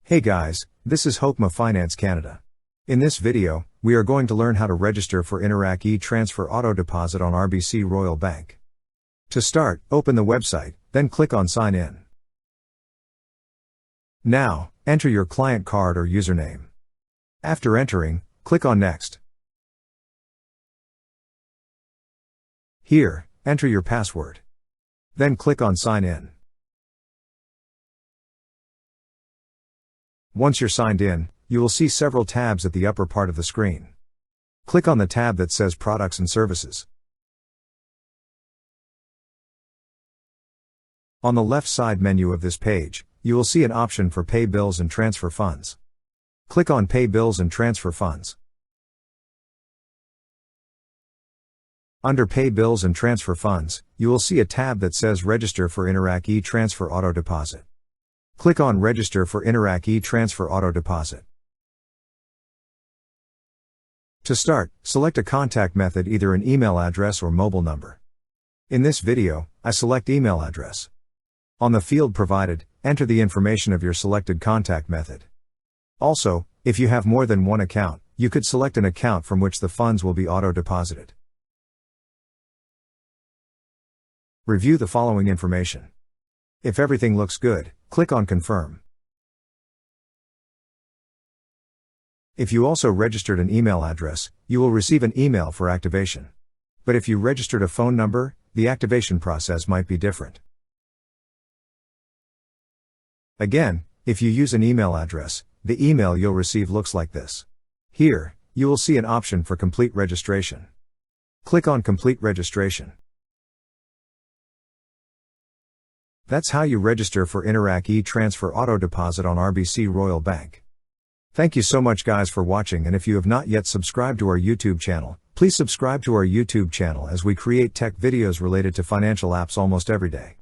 Hey guys, this is Hokma Finance Canada. In this video, we are going to learn how to register for Interac e-transfer AutoDeposit on RBC Royal Bank. To start, open the website, then click on Sign In. Now, enter your client card or username. After entering, click on Next. Here, enter your password. Then click on Sign In. Once you're signed in, you will see several tabs at the upper part of the screen. Click on the tab that says Products and Services. On the left side menu of this page, you will see an option for Pay Bills and Transfer Funds. Click on Pay Bills and Transfer Funds. Under Pay Bills and Transfer Funds, you will see a tab that says Register for Interac e-transfer AutoDeposit. Click on Register for Interac e-transfer AutoDeposit. To start, select a contact method, either an email address or mobile number. In this video, I select email address. On the field provided, enter the information of your selected contact method. Also, if you have more than one account, you could select an account from which the funds will be auto-deposited. Review the following information. If everything looks good, click on Confirm. If you also registered an email address, you will receive an email for activation. But if you registered a phone number, the activation process might be different. Again, if you use an email address, the email you'll receive looks like this. Here, you will see an option for Complete Registration. Click on Complete Registration. That's how you register for Interac e-transfer AutoDeposit on RBC Royal Bank. Thank you so much guys for watching, and if you have not yet subscribed to our YouTube channel, please subscribe to our YouTube channel as we create tech videos related to financial apps almost every day.